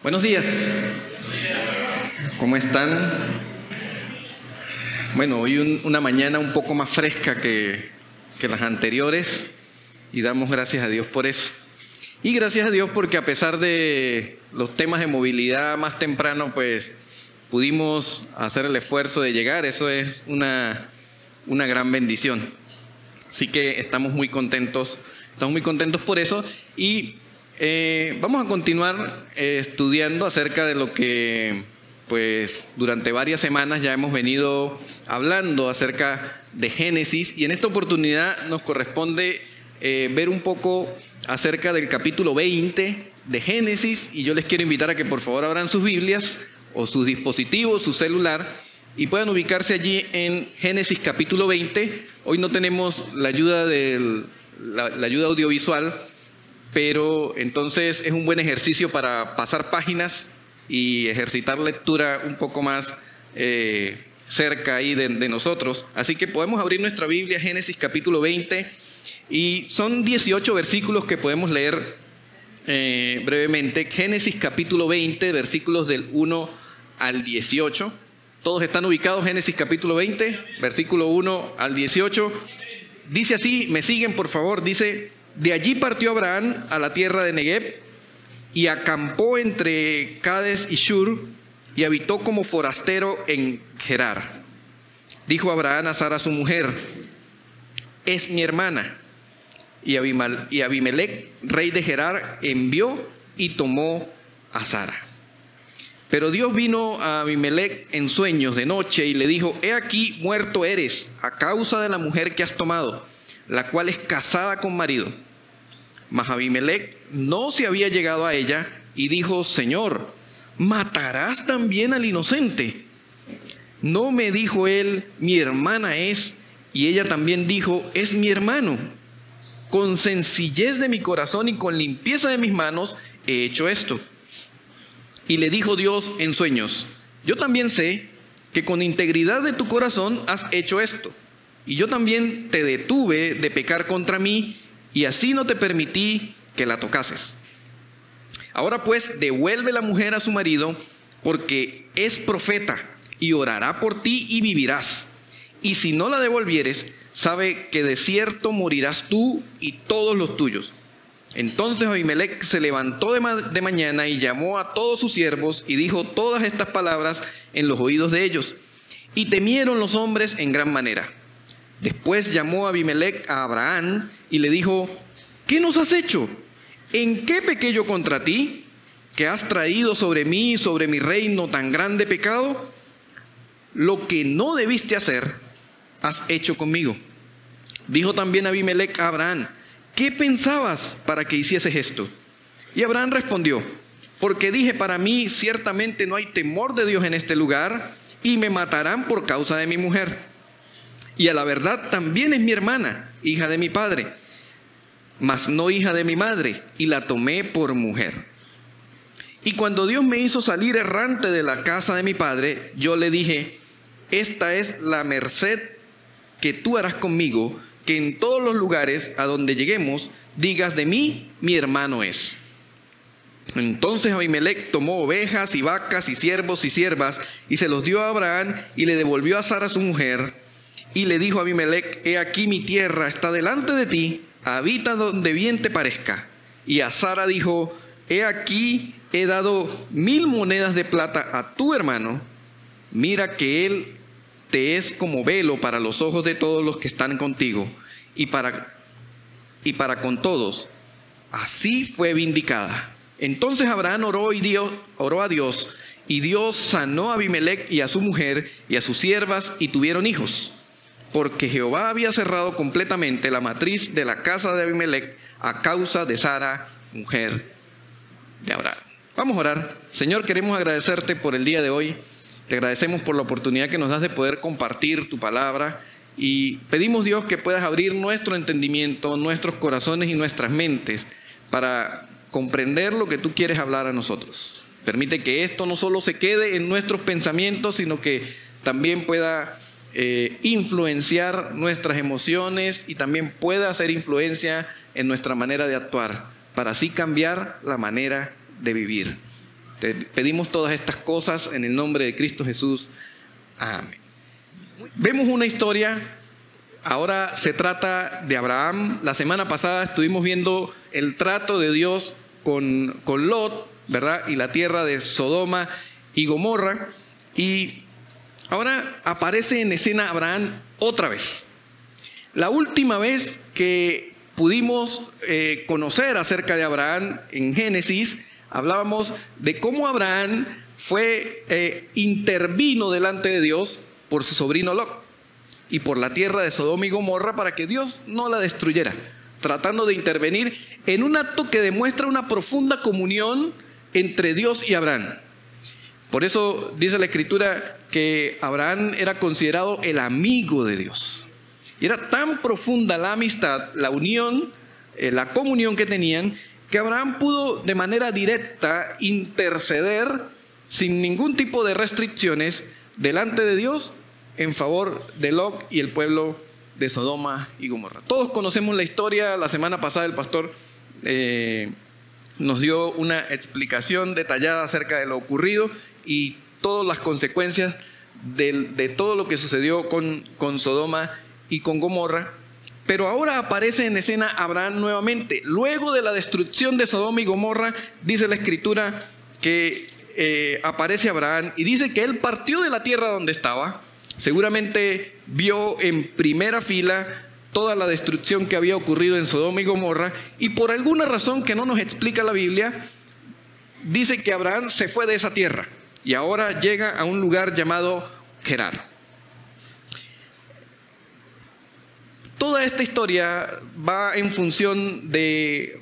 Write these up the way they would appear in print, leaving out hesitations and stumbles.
Buenos días. ¿Cómo están? Bueno, hoy una mañana un poco más fresca que las anteriores y damos gracias a Dios por eso. Y gracias a Dios porque a pesar de los temas de movilidad más temprano, pues pudimos hacer el esfuerzo de llegar. Eso es una gran bendición. Así que estamos muy contentos por eso. Y vamos a continuar estudiando acerca de lo que pues durante varias semanas ya hemos venido hablando acerca de Génesis, y en esta oportunidad nos corresponde ver un poco acerca del capítulo 20 de Génesis, y yo les quiero invitar a que por favor abran sus Biblias o sus dispositivos, su celular, y puedan ubicarse allí en Génesis capítulo 20. Hoy no tenemos la ayuda la ayuda audiovisual, pero entonces es un buen ejercicio para pasar páginas y ejercitar lectura un poco más cerca ahí de nosotros. Así que podemos abrir nuestra Biblia, Génesis capítulo 20, y son 18 versículos que podemos leer brevemente. Génesis capítulo 20, versículos del 1 al 18. ¿Todos están ubicados? Génesis capítulo 20, versículo 1 al 18. Dice así, me siguen por favor, dice: de allí partió Abraham a la tierra de Negev y acampó entre Cades y Shur y habitó como forastero en Gerar. Dijo Abraham a Sara su mujer: es mi hermana. Y Abimelec, rey de Gerar, envió y tomó a Sara. Pero Dios vino a Abimelec en sueños de noche y le dijo: he aquí muerto eres a causa de la mujer que has tomado, la cual es casada con marido. Mas Abimelec no se había llegado a ella y dijo: Señor, ¿matarás también al inocente? No me dijo él: mi hermana es, y ella también dijo: es mi hermano. Con sencillez de mi corazón y con limpieza de mis manos he hecho esto. Y le dijo Dios en sueños: yo también sé que con integridad de tu corazón has hecho esto, y yo también te detuve de pecar contra mí, y así no te permití que la tocases. Ahora pues, devuelve la mujer a su marido, porque es profeta, y orará por ti y vivirás. Y si no la devolvieres, sabe que de cierto morirás tú y todos los tuyos. Entonces Abimelec se levantó de mañana y llamó a todos sus siervos y dijo todas estas palabras en los oídos de ellos. Y temieron los hombres en gran manera. Después llamó Abimelec a Abraham y le dijo: ¿qué nos has hecho? ¿En qué pequé yo contra ti, que has traído sobre mí y sobre mi reino tan grande pecado? Lo que no debiste hacer, has hecho conmigo. Dijo también Abimelec a Abraham: ¿qué pensabas para que hicieses esto? Y Abraham respondió: porque dije para mí, ciertamente no hay temor de Dios en este lugar, y me matarán por causa de mi mujer. Y a la verdad también es mi hermana, hija de mi padre, mas no hija de mi madre, y la tomé por mujer. Y cuando Dios me hizo salir errante de la casa de mi padre, yo le dije: esta es la merced que tú harás conmigo, que en todos los lugares a donde lleguemos digas de mí: mi hermano es. Entonces Abimelec tomó ovejas y vacas y siervos y siervas y se los dio a Abraham y le devolvió a Sara su mujer. Y le dijo a Abimelec: he aquí mi tierra está delante de ti, habita donde bien te parezca. Y a Sara dijo: he aquí he dado 1000 monedas de plata a tu hermano, mira que él te es como velo para los ojos de todos los que están contigo, y para con todos. Así fue vindicada. Entonces Abraham oró a Dios, y Dios sanó a Abimelec y a su mujer y a sus siervas, y tuvieron hijos, porque Jehová había cerrado completamente la matriz de la casa de Abimelec a causa de Sara, mujer de Abraham. Vamos a orar. Señor, queremos agradecerte por el día de hoy. Te agradecemos por la oportunidad que nos das de poder compartir tu palabra, y pedimos, Dios, que puedas abrir nuestro entendimiento, nuestros corazones y nuestras mentes para comprender lo que tú quieres hablar a nosotros. Permite que esto no solo se quede en nuestros pensamientos, sino que también pueda influenciar nuestras emociones y también pueda hacer influencia en nuestra manera de actuar, para así cambiar la manera de vivir. Te pedimos todas estas cosas en el nombre de Cristo Jesús. Amén. Vemos una historia, ahora se trata de Abraham. La semana pasada estuvimos viendo el trato de Dios con Lot, ¿verdad? Y la tierra de Sodoma y Gomorra. Y ahora aparece en escena Abraham otra vez. La última vez que pudimos conocer acerca de Abraham en Génesis, hablábamos de cómo Abraham intervino delante de Dios por su sobrino Lot y por la tierra de Sodoma y Gomorra para que Dios no la destruyera, tratando de intervenir en un acto que demuestra una profunda comunión entre Dios y Abraham. Por eso dice la Escritura que Abraham era considerado el amigo de Dios. Y era tan profunda la amistad, la unión, la comunión que tenían, que Abraham pudo de manera directa interceder sin ningún tipo de restricciones delante de Dios en favor de Lot y el pueblo de Sodoma y Gomorra. Todos conocemos la historia. La semana pasada el pastor nos dio una explicación detallada acerca de lo ocurrido y todas las consecuencias de todo lo que sucedió con Sodoma y con Gomorra. Pero ahora aparece en escena Abraham nuevamente. Luego de la destrucción de Sodoma y Gomorra, dice la Escritura que aparece Abraham y dice que él partió de la tierra donde estaba. Seguramente vio en primera fila toda la destrucción que había ocurrido en Sodoma y Gomorra, y por alguna razón que no nos explica la Biblia, dice que Abraham se fue de esa tierra y ahora llega a un lugar llamado Gerar. Toda esta historia va en función de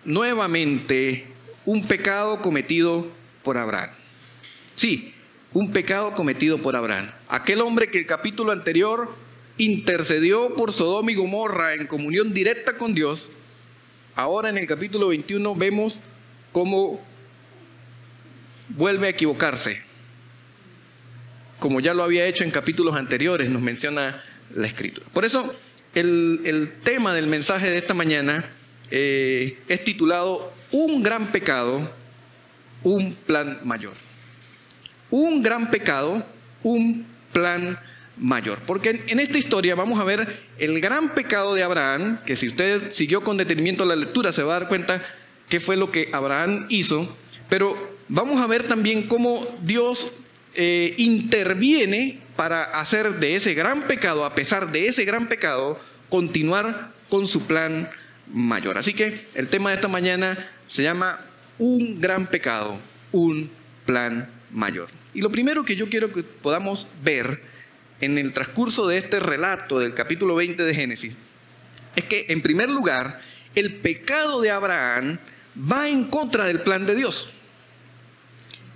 nuevamente un pecado cometido por Abraham. Sí, un pecado cometido por Abraham. Aquel hombre que el capítulo anterior intercedió por Sodoma y Gomorra en comunión directa con Dios. Ahora en el capítulo 21 vemos cómo vuelve a equivocarse, como ya lo había hecho en capítulos anteriores, nos menciona la Escritura. Por eso el tema del mensaje de esta mañana es titulado Un gran pecado, un plan mayor. Un gran pecado, un plan mayor. Porque en esta historia vamos a ver el gran pecado de Abraham, que si usted siguió con detenimiento la lectura se va a dar cuenta qué fue lo que Abraham hizo. Pero vamos a ver también cómo Dios interviene para hacer de ese gran pecado, a pesar de ese gran pecado, continuar con su plan mayor. Así que el tema de esta mañana se llama Un gran pecado, un plan mayor. Y lo primero que yo quiero que podamos ver en el transcurso de este relato del capítulo 20 de Génesis es que, en primer lugar, el pecado de Abraham va en contra del plan de Dios.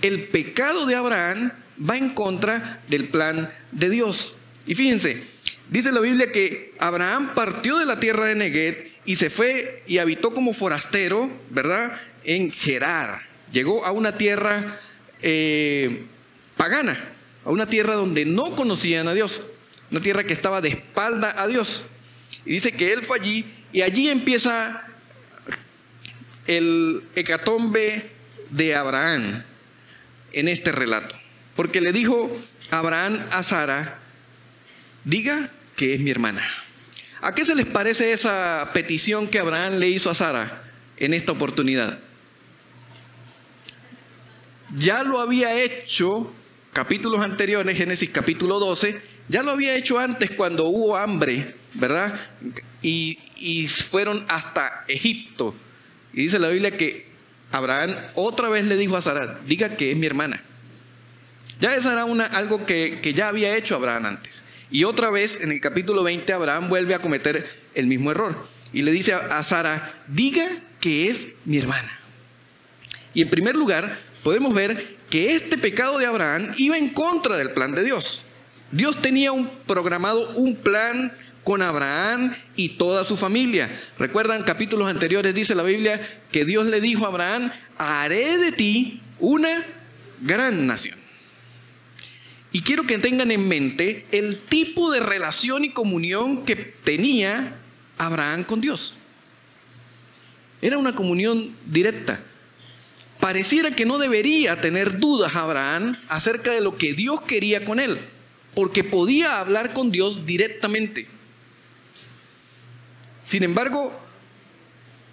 El pecado de Abraham va en contra del plan de Dios. Y fíjense, dice la Biblia que Abraham partió de la tierra de Neguev y se fue y habitó como forastero, ¿verdad?, en Gerar. Llegó a una tierra pagana, a una tierra donde no conocían a Dios, una tierra que estaba de espalda a Dios. Y dice que él fue allí, y allí empieza el hecatombe de Abraham en este relato. Porque le dijo Abraham a Sara: diga que es mi hermana. ¿A qué se les parece esa petición que Abraham le hizo a Sara en esta oportunidad? Ya lo había hecho capítulos anteriores, Génesis capítulo 12, ya lo había hecho antes cuando hubo hambre, ¿verdad? Y fueron hasta Egipto. Y dice la Biblia que Abraham otra vez le dijo a Sara: diga que es mi hermana. Ya esa era algo que ya había hecho Abraham antes. Y otra vez en el capítulo 20 Abraham vuelve a cometer el mismo error. Y le dice a Sara: diga que es mi hermana. Y en primer lugar podemos ver que este pecado de Abraham iba en contra del plan de Dios. Dios tenía programado un plan con Abraham y toda su familia. Recuerdan capítulos anteriores, dice la Biblia que Dios le dijo a Abraham: haré de ti una gran nación. Y quiero que tengan en mente el tipo de relación y comunión que tenía Abraham con Dios. Era una comunión directa. pareciera que no debería tener dudas Abraham acerca de lo que Dios quería con él, porque podía hablar con Dios directamente. Sin embargo,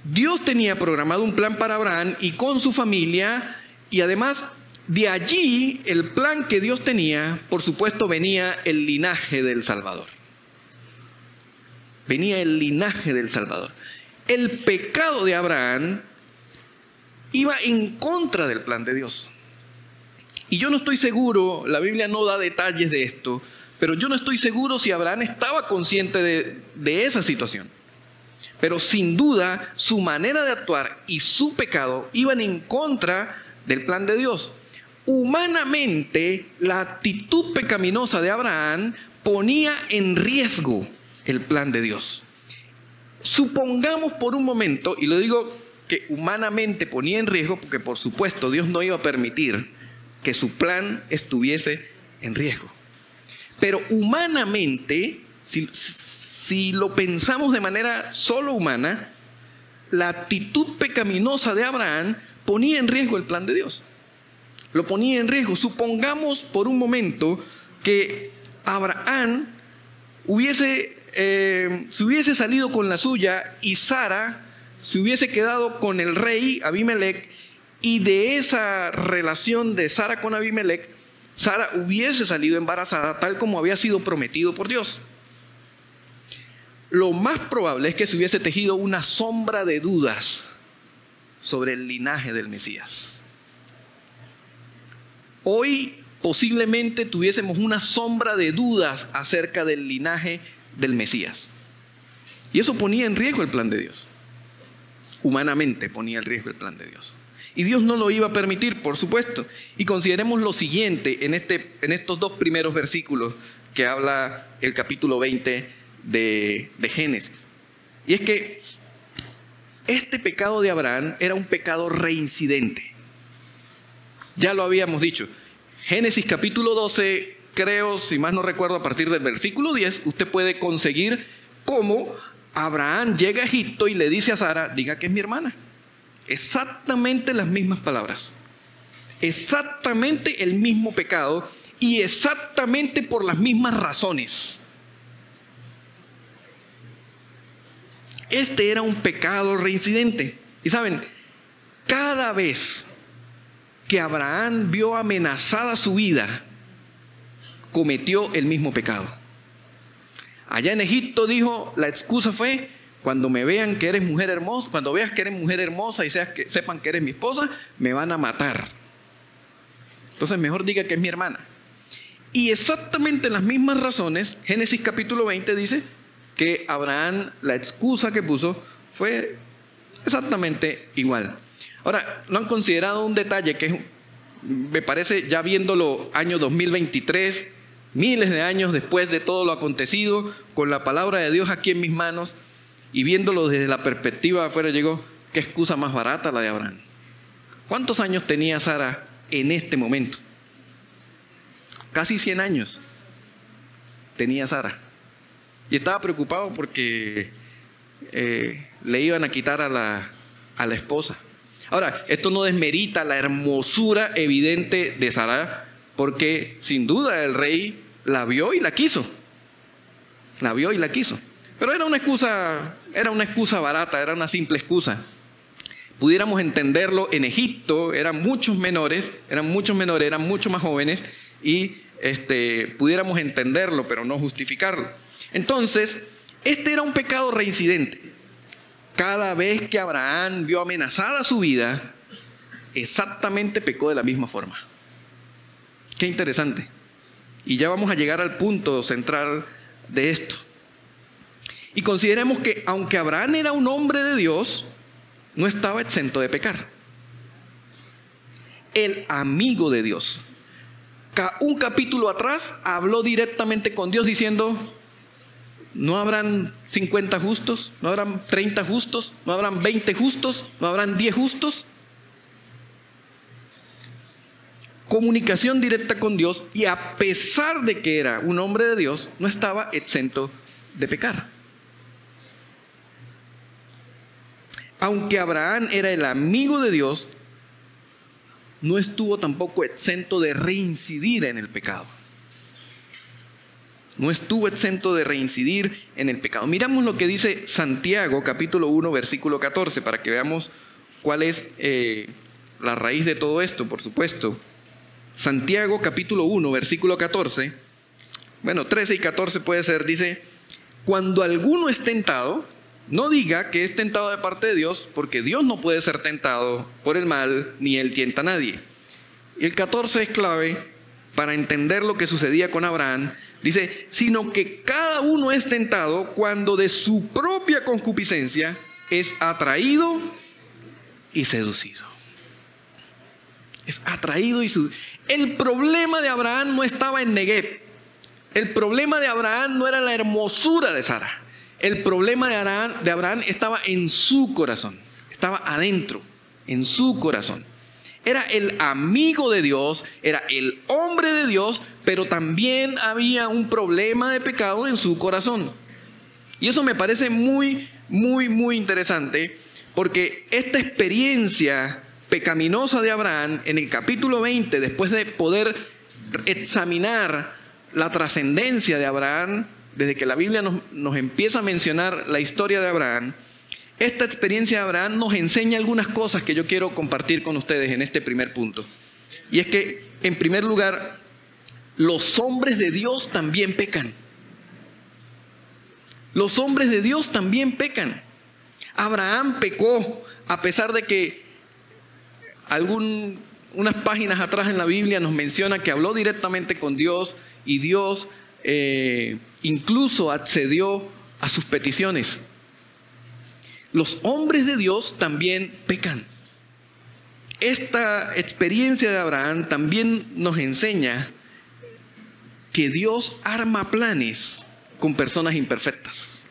Dios tenía programado un plan para Abraham y con su familia, y además de allí, el plan que Dios tenía, por supuesto, venía el linaje del Salvador. Venía el linaje del Salvador. El pecado de Abraham iba en contra del plan de Dios. Y yo no estoy seguro, la Biblia no da detalles de esto, pero yo no estoy seguro si Abraham estaba consciente de esa situación. Pero sin duda, su manera de actuar y su pecado iban en contra del plan de Dios. Humanamente, la actitud pecaminosa de Abraham ponía en riesgo el plan de Dios. Supongamos por un momento, y lo digo que humanamente ponía en riesgo, porque por supuesto Dios no iba a permitir que su plan estuviese en riesgo. Pero humanamente, si lo pensamos de manera solo humana, la actitud pecaminosa de Abraham ponía en riesgo el plan de Dios. Lo ponía en riesgo. Supongamos por un momento que Abraham se hubiese salido con la suya y Sara se hubiese quedado con el rey Abimelech, y de esa relación de Sara con Abimelech, Sara hubiese salido embarazada tal como había sido prometido por Dios. Lo más probable es que se hubiese tejido una sombra de dudas sobre el linaje del Mesías. Hoy posiblemente tuviésemos una sombra de dudas acerca del linaje del Mesías. Y eso ponía en riesgo el plan de Dios. Humanamente ponía en riesgo el plan de Dios. Y Dios no lo iba a permitir, por supuesto. Y consideremos lo siguiente en estos dos primeros versículos que habla el capítulo 20 de Génesis. Y es que este pecado de Abraham era un pecado reincidente. Ya lo habíamos dicho. Génesis capítulo 12, creo, si más no recuerdo, a partir del versículo 10, usted puede conseguir cómo Abraham llega a Egipto y le dice a Sara, diga que es mi hermana. Exactamente las mismas palabras. Exactamente el mismo pecado y exactamente por las mismas razones. Este era un pecado reincidente. Y saben, cada vez que Abraham vio amenazada su vida, cometió el mismo pecado. Allá en Egipto dijo, la excusa fue, cuando me vean que eres mujer hermosa, cuando veas que eres mujer hermosa y sepan que eres mi esposa, me van a matar. Entonces mejor diga que es mi hermana. Y exactamente las mismas razones, Génesis capítulo 20 dice que Abraham, la excusa que puso fue exactamente igual. Ahora, ¿no han considerado un detalle que me parece, ya viéndolo año 2023, miles de años después de todo lo acontecido, con la palabra de Dios aquí en mis manos y viéndolo desde la perspectiva de afuera, llegó, qué excusa más barata la de Abraham? ¿Cuántos años tenía Sara en este momento? Casi 100 años tenía Sara. Y estaba preocupado porque le iban a quitar a la esposa. Ahora, esto no desmerita la hermosura evidente de Sara, porque sin duda el rey la vio y la quiso. La vio y la quiso. Pero era una excusa barata, era una simple excusa. Pudiéramos entenderlo en Egipto, eran muchos menores, eran mucho más jóvenes, y pudiéramos entenderlo, pero no justificarlo. Entonces, este era un pecado reincidente. Cada vez que Abraham vio amenazada su vida, exactamente pecó de la misma forma. Qué interesante. Y ya vamos a llegar al punto central de esto. Y consideremos que aunque Abraham era un hombre de Dios, no estaba exento de pecar. El amigo de Dios. Un capítulo atrás habló directamente con Dios diciendo, ¿no habrán 50 justos? ¿No habrán 30 justos? ¿No habrán 20 justos? ¿No habrán 10 justos? Comunicación directa con Dios, y a pesar de que era un hombre de Dios, no estaba exento de pecar. Aunque Abraham era el amigo de Dios, no estuvo tampoco exento de reincidir en el pecado. No estuvo exento de reincidir en el pecado. Miramos lo que dice Santiago, capítulo 1, versículo 14, para que veamos cuál es la raíz de todo esto, por supuesto. Santiago, capítulo 1, versículo 14. Bueno, 13 y 14 puede ser, dice: cuando alguno es tentado, no diga que es tentado de parte de Dios, porque Dios no puede ser tentado por el mal, ni Él tienta a nadie. Y el 14 es clave para entender lo que sucedía con Abraham. Dice, sino que cada uno es tentado cuando de su propia concupiscencia es atraído y seducido. Es atraído y seducido. El problema de Abraham no estaba en Negev. El problema de Abraham no era la hermosura de Sara. El problema de Abraham estaba en su corazón. Estaba adentro, en su corazón. Era el amigo de Dios, era el hombre de Dios, pero también había un problema de pecado en su corazón. Y eso me parece muy, muy, muy interesante, porque esta experiencia pecaminosa de Abraham, en el capítulo 20, después de poder examinar la trascendencia de Abraham, desde que la Biblia nos empieza a mencionar la historia de Abraham, esta experiencia de Abraham nos enseña algunas cosas que yo quiero compartir con ustedes en este primer punto. Y es que, en primer lugar, los hombres de Dios también pecan. Los hombres de Dios también pecan. Abraham pecó, a pesar de que unas páginas atrás en la Biblia nos menciona que habló directamente con Dios y Dios incluso accedió a sus peticiones. Los hombres de Dios también pecan. Esta experiencia de Abraham también nos enseña que Dios arma planes con personas imperfectas.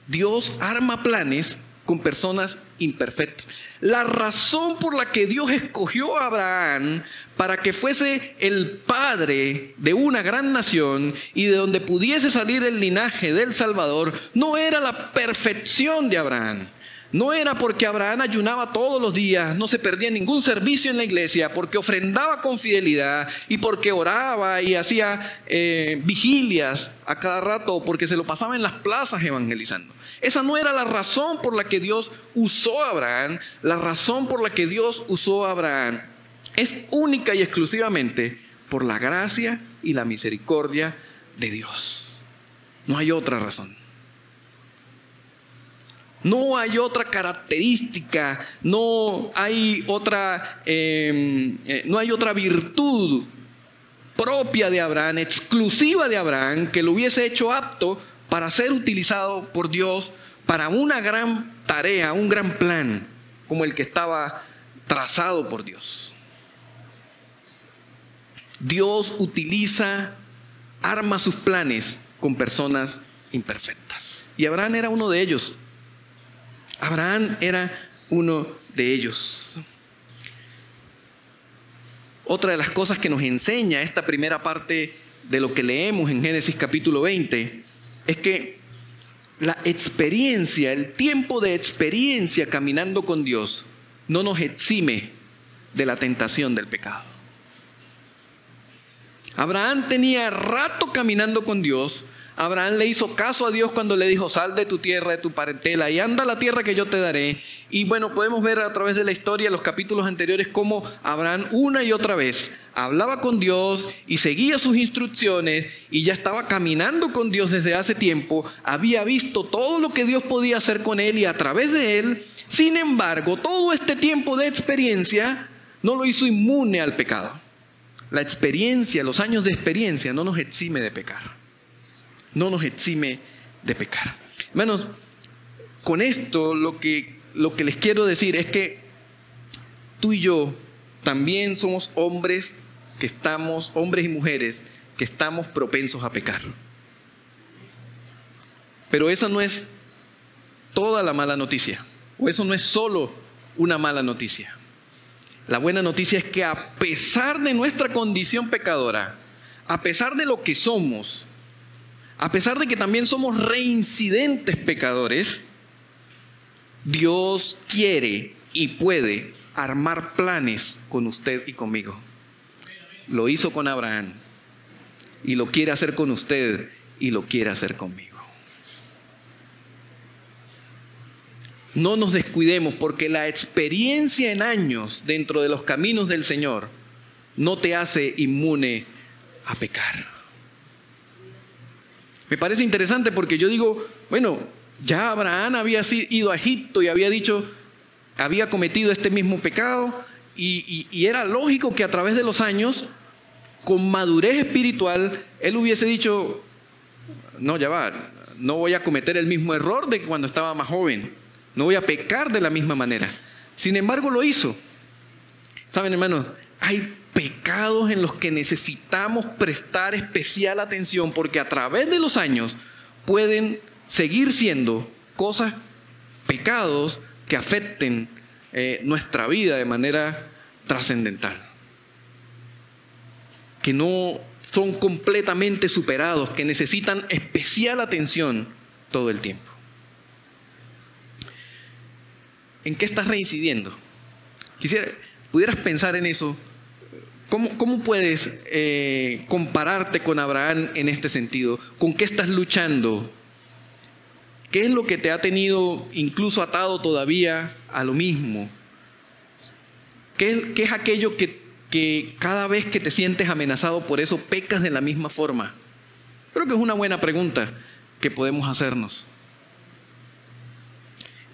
Dios arma planes con personas imperfectas. La razón por la que Dios escogió a Abraham para que fuese el padre de una gran nación y de donde pudiese salir el linaje del Salvador no era la perfección de Abraham. No era porque Abraham ayunaba todos los días, no se perdía ningún servicio en la iglesia, porque ofrendaba con fidelidad y porque oraba y hacía vigilias a cada rato, porque se lo pasaba en las plazas evangelizando. Esa no era la razón por la que Dios usó a Abraham. La razón por la que Dios usó a Abraham es única y exclusivamente por la gracia y la misericordia de Dios. No hay otra razón. No hay otra característica, no hay otra virtud propia de Abraham, exclusiva de Abraham, que lo hubiese hecho apto para ser utilizado por Dios para una gran tarea, un gran plan, como el que estaba trazado por Dios. Dios arma sus planes con personas imperfectas. Y Abraham era uno de ellos. Abraham era uno de ellos. Otra de las cosas que nos enseña esta primera parte de lo que leemos en Génesis capítulo 20 es que la experiencia, el tiempo de experiencia caminando con Dios no nos exime de la tentación del pecado. Abraham tenía rato caminando con Dios. Abraham le hizo caso a Dios cuando le dijo: sal de tu tierra, de tu parentela y anda a la tierra que yo te daré. Y bueno, podemos ver a través de la historia, los capítulos anteriores, cómo Abraham una y otra vez hablaba con Dios y seguía sus instrucciones y ya estaba caminando con Dios desde hace tiempo. Había visto todo lo que Dios podía hacer con él y a través de él. Sin embargo, todo este tiempo de experiencia no lo hizo inmune al pecado. La experiencia, los años de experiencia no nos exime de pecar. No nos exime de pecar. Hermanos, con esto lo que les quiero decir es que tú y yo también somos hombres y mujeres que estamos propensos a pecar. Pero esa no es toda la mala noticia, o eso no es solo una mala noticia. La buena noticia es que a pesar de nuestra condición pecadora, a pesar de lo que somos, a pesar de que también somos reincidentes pecadores, Dios quiere y puede armar planes con usted y conmigo. Lo hizo con Abraham y lo quiere hacer con usted y lo quiere hacer conmigo. No nos descuidemos, porque la experiencia en años dentro de los caminos del Señor no te hace inmune a pecar. Me parece interesante porque yo digo, bueno, ya Abraham había ido a Egipto y había dicho, había cometido este mismo pecado y era lógico que a través de los años, con madurez espiritual, él hubiese dicho, no, ya va, no voy a cometer el mismo error de cuando estaba más joven. No voy a pecar de la misma manera. Sin embargo, lo hizo. Saben, hermanos, hay pecados en los que necesitamos prestar especial atención, porque a través de los años pueden seguir siendo cosas, pecados que afecten nuestra vida de manera trascendental, que no son completamente superados, que necesitan especial atención todo el tiempo. ¿En qué estás reincidiendo? Pudieras pensar en eso. ¿Cómo puedes compararte con Abraham en este sentido? ¿Con qué estás luchando? ¿Qué es lo que te ha tenido incluso atado todavía a lo mismo? ¿Qué es aquello que cada vez que te sientes amenazado por eso pecas de la misma forma? Creo que es una buena pregunta que podemos hacernos.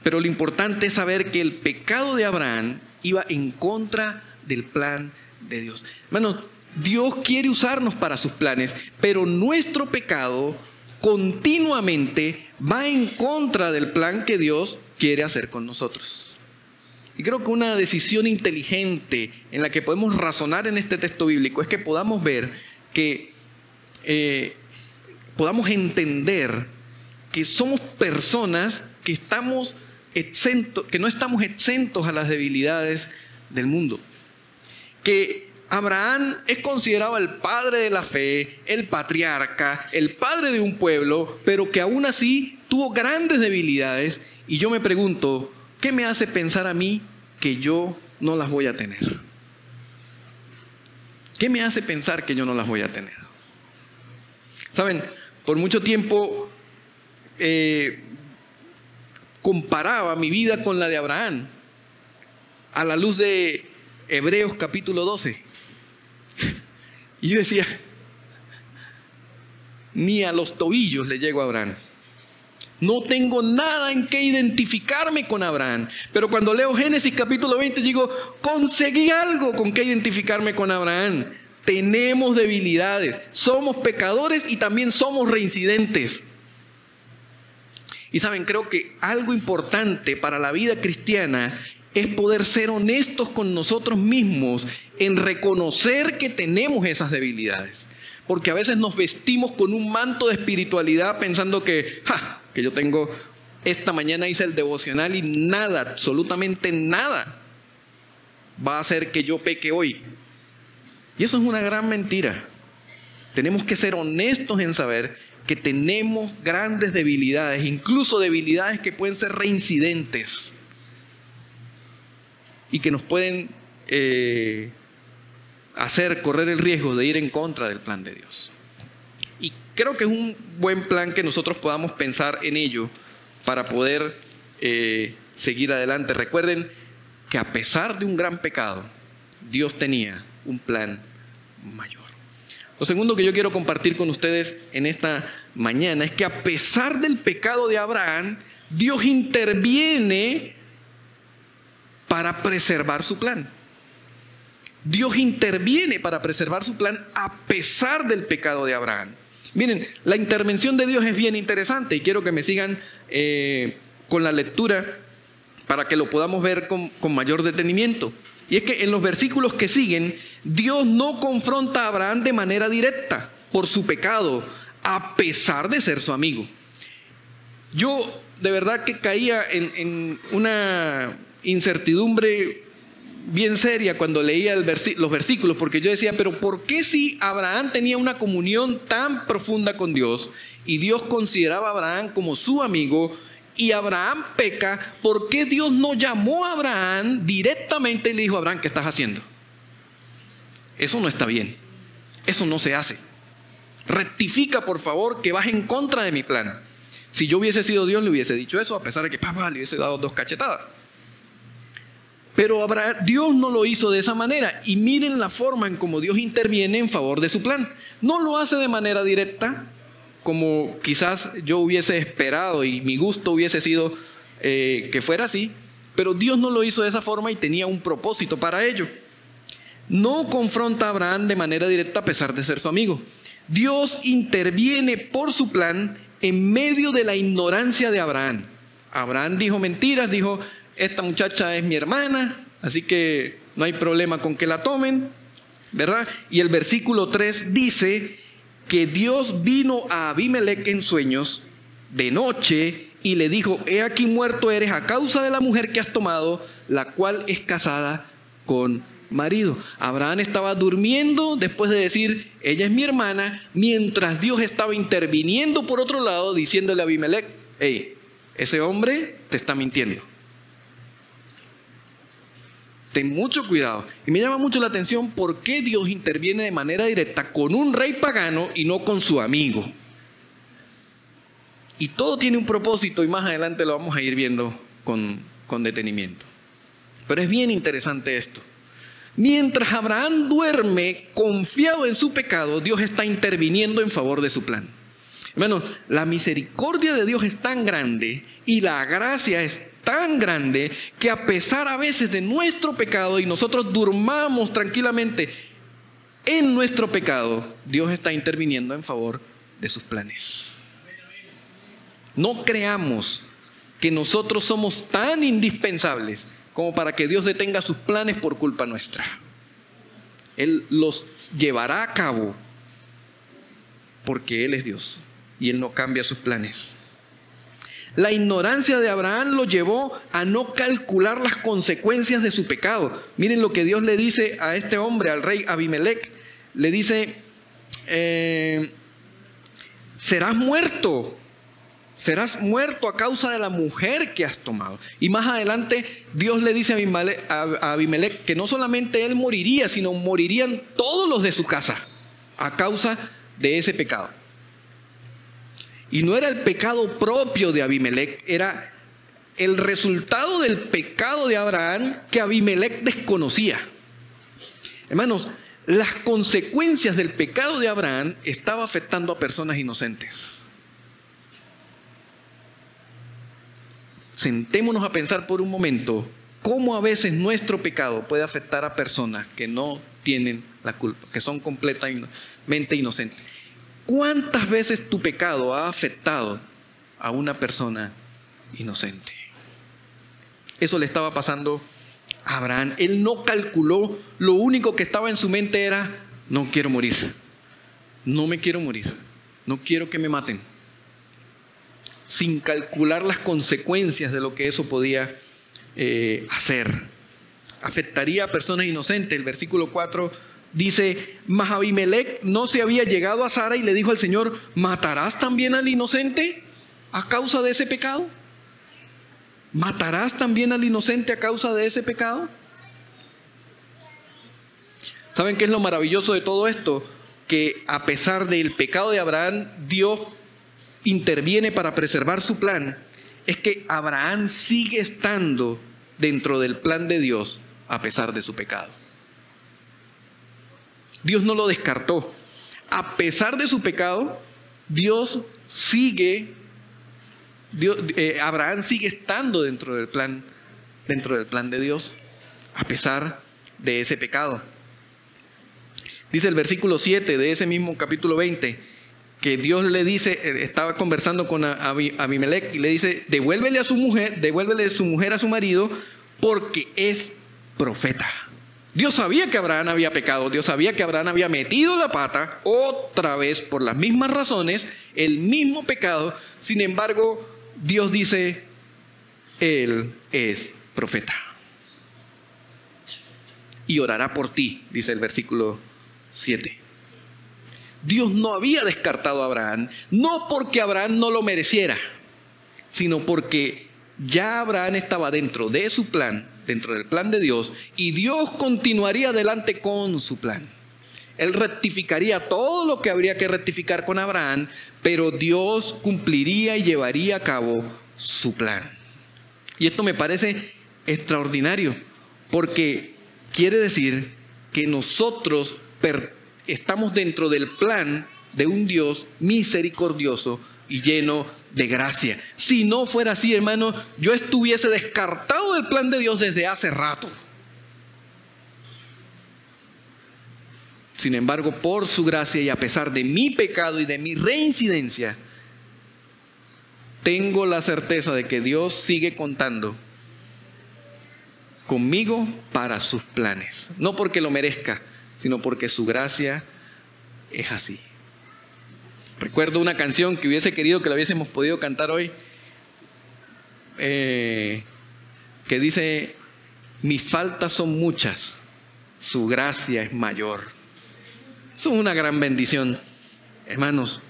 Pero lo importante es saber que el pecado de Abraham iba en contra del plan de Dios. Hermanos, Dios quiere usarnos para sus planes, pero nuestro pecado continuamente va en contra del plan que Dios quiere hacer con nosotros. Y creo que una decisión inteligente en la que podemos razonar en este texto bíblico es que podamos ver que podamos entender que somos personas que no estamos exentos a las debilidades del mundo. Que Abraham es considerado el padre de la fe, el patriarca, el padre de un pueblo, pero que aún así tuvo grandes debilidades. Y yo me pregunto, ¿qué me hace pensar a mí que yo no las voy a tener? ¿Qué me hace pensar que yo no las voy a tener? Saben, por mucho tiempo comparaba mi vida con la de Abraham a la luz de Hebreos capítulo 12. Y yo decía, ni a los tobillos le llego a Abraham. No tengo nada en que identificarme con Abraham. Pero cuando leo Génesis capítulo 20 digo, conseguí algo con que identificarme con Abraham. Tenemos debilidades, somos pecadores y también somos reincidentes. Y saben, creo que algo importante para la vida cristiana es poder ser honestos con nosotros mismos en reconocer que tenemos esas debilidades. Porque a veces nos vestimos con un manto de espiritualidad pensando que yo tengo, esta mañana hice el devocional y nada, absolutamente nada va a hacer que yo peque hoy. Y eso es una gran mentira. Tenemos que ser honestos en saber que tenemos grandes debilidades, incluso debilidades que pueden ser reincidentes y que nos pueden hacer correr el riesgo de ir en contra del plan de Dios. Y creo que es un buen plan que nosotros podamos pensar en ello para poder seguir adelante. Recuerden que a pesar de un gran pecado, Dios tenía un plan mayor. Lo segundo que yo quiero compartir con ustedes en esta mañana es que a pesar del pecado de Abraham, Dios interviene para preservar su plan. Dios interviene para preservar su plan a pesar del pecado de Abraham. Miren, la intervención de Dios es bien interesante y quiero que me sigan con la lectura para que lo podamos ver con mayor detenimiento. Y es que en los versículos que siguen, Dios no confronta a Abraham de manera directa por su pecado, a pesar de ser su amigo. Yo de verdad que caía en una incertidumbre bien seria cuando leía los versículos, porque yo decía, pero ¿por qué si Abraham tenía una comunión tan profunda con Dios y Dios consideraba a Abraham como su amigo y Abraham peca, ¿por qué Dios no llamó a Abraham directamente y le dijo: Abraham, ¿qué estás haciendo? Eso no está bien. Eso no se hace. Rectifica, por favor, que vas en contra de mi plan. Si yo hubiese sido Dios, le hubiese dicho eso, a pesar de que papá le hubiese dado 2 cachetadas. Pero Dios no lo hizo de esa manera. Y miren la forma en cómo Dios interviene en favor de su plan. No lo hace de manera directa, como quizás yo hubiese esperado y mi gusto hubiese sido que fuera así. Pero Dios no lo hizo de esa forma y tenía un propósito para ello. No confronta a Abraham de manera directa a pesar de ser su amigo. Dios interviene por su plan en medio de la ignorancia de Abraham. Abraham dijo mentiras, dijo: esta muchacha es mi hermana, así que no hay problema con que la tomen, ¿verdad? Y el versículo 3 dice que Dios vino a Abimelec en sueños de noche y le dijo: he aquí muerto eres a causa de la mujer que has tomado, la cual es casada con marido. Abraham estaba durmiendo después de decir: ella es mi hermana, mientras Dios estaba interviniendo por otro lado, diciéndole a Abimelec: hey, ese hombre te está mintiendo. Ten mucho cuidado. Y me llama mucho la atención por qué Dios interviene de manera directa con un rey pagano y no con su amigo. Y todo tiene un propósito y más adelante lo vamos a ir viendo con detenimiento. Pero es bien interesante esto. Mientras Abraham duerme confiado en su pecado, Dios está interviniendo en favor de su plan. Hermanos, la misericordia de Dios es tan grande y la gracia es tan grande que a pesar a veces de nuestro pecado y nosotros durmamos tranquilamente en nuestro pecado, Dios está interviniendo en favor de sus planes. No creamos que nosotros somos tan indispensables como para que Dios detenga sus planes por culpa nuestra. Él los llevará a cabo porque Él es Dios y Él no cambia sus planes. La ignorancia de Abraham lo llevó a no calcular las consecuencias de su pecado. Miren lo que Dios le dice a este hombre, al rey Abimelec. Le dice: serás muerto a causa de la mujer que has tomado. Y más adelante Dios le dice a Abimelec que no solamente él moriría, sino morirían todos los de su casa a causa de ese pecado. Y no era el pecado propio de Abimelec, era el resultado del pecado de Abraham que Abimelec desconocía. Hermanos, las consecuencias del pecado de Abraham estaban afectando a personas inocentes. Sentémonos a pensar por un momento cómo a veces nuestro pecado puede afectar a personas que no tienen la culpa, que son completamente inocentes. ¿Cuántas veces tu pecado ha afectado a una persona inocente? Eso le estaba pasando a Abraham. Él no calculó, lo único que estaba en su mente era: no quiero morir, no me quiero morir, no quiero que me maten. Sin calcular las consecuencias de lo que eso podía hacer. Afectaría a personas inocentes. El versículo 4 dice: mas Abimelec no se había llegado a Sara y le dijo al Señor: ¿matarás también al inocente a causa de ese pecado? ¿Matarás también al inocente a causa de ese pecado? ¿Saben qué es lo maravilloso de todo esto? Que a pesar del pecado de Abraham, Dios interviene para preservar su plan. Es que Abraham sigue estando dentro del plan de Dios a pesar de su pecado. Dios no lo descartó. A pesar de su pecado, Abraham sigue estando dentro del plan de Dios, a pesar de ese pecado. Dice el versículo 7 de ese mismo capítulo 20, que Dios le dice, estaba conversando con Abimelec y le dice: devuélvele su mujer a su marido, porque es profeta. Dios sabía que Abraham había pecado, Dios sabía que Abraham había metido la pata otra vez por las mismas razones, el mismo pecado. Sin embargo, Dios dice: él es profeta y orará por ti, dice el versículo 7. Dios no había descartado a Abraham, no porque Abraham no lo mereciera, sino porque ya Abraham estaba dentro de su plan, dentro del plan de Dios, y Dios continuaría adelante con su plan. Él rectificaría todo lo que habría que rectificar con Abraham, pero Dios cumpliría y llevaría a cabo su plan. Y esto me parece extraordinario, porque quiere decir que nosotros estamos dentro del plan de un Dios misericordioso y lleno de gracia. Si no fuera así, hermano, yo estuviese descartado del plan de Dios desde hace rato. Sin embargo, por su gracia y a pesar de mi pecado y de mi reincidencia, tengo la certeza de que Dios sigue contando conmigo para sus planes. No porque lo merezca, sino porque su gracia es así. Recuerdo una canción que hubiese querido que la hubiésemos podido cantar hoy, que dice: mis faltas son muchas, su gracia es mayor. Eso es una gran bendición, hermanos.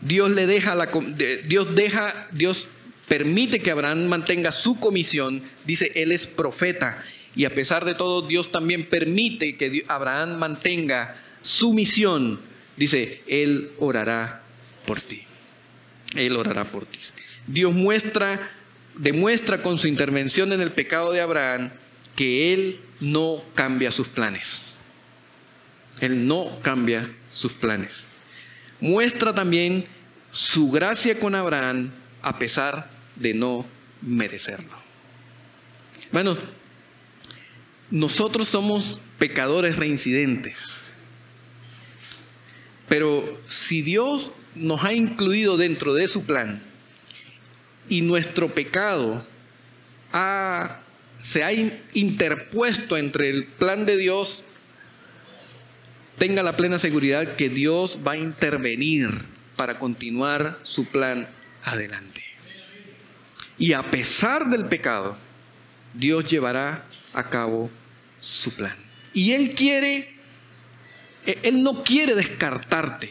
Dios permite que Abraham mantenga su comisión. Dice, él es profeta. Y a pesar de todo, Dios también permite que Abraham mantenga su misión. Dice, Él orará por ti. Él orará por ti. Dios demuestra con su intervención en el pecado de Abraham que Él no cambia sus planes. Él no cambia sus planes. Muestra también su gracia con Abraham a pesar de no merecerlo. Hermanos, nosotros somos pecadores reincidentes. Pero si Dios nos ha incluido dentro de su plan y nuestro pecado se ha interpuesto entre el plan de Dios, tenga la plena seguridad que Dios va a intervenir para continuar su plan adelante. Y a pesar del pecado, Dios llevará a cabo su plan. Y Él no quiere descartarte.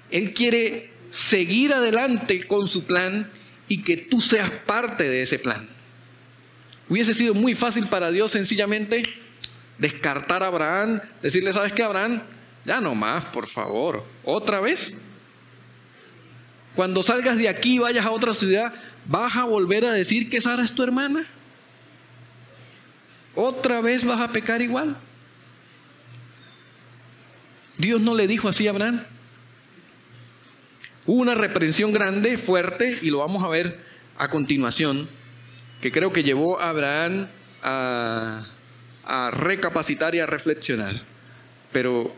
Él quiere seguir adelante con su plan y que tú seas parte de ese plan. Hubiese sido muy fácil para Dios sencillamente descartar a Abraham, decirle, ¿sabes qué, Abraham? Ya no más, por favor. ¿Otra vez? Cuando salgas de aquí y vayas a otra ciudad, ¿vas a volver a decir que Sara es tu hermana? ¿Otra vez vas a pecar igual? Dios no le dijo así a Abraham. Hubo una reprensión grande, fuerte, y lo vamos a ver a continuación, que creo que llevó a Abraham a recapacitar y a reflexionar. Pero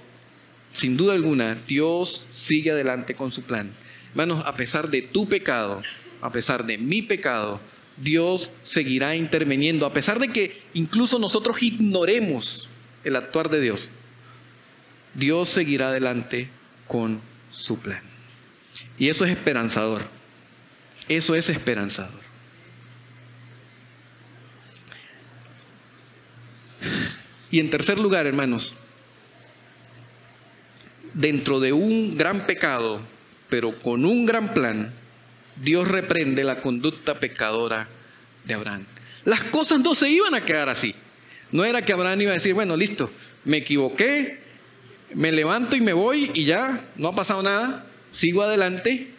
sin duda alguna, Dios sigue adelante con su plan. Hermanos, a pesar de tu pecado, a pesar de mi pecado, Dios seguirá interviniendo, a pesar de que incluso nosotros ignoremos el actuar de Dios. Dios seguirá adelante con su plan. Y eso es esperanzador. Eso es esperanzador. Y en tercer lugar, hermanos, dentro de un gran pecado, pero con un gran plan, Dios reprende la conducta pecadora de Abraham. Las cosas no se iban a quedar así. No era que Abraham iba a decir, bueno, listo, me equivoqué, me levanto y me voy y ya, no ha pasado nada, sigo adelante,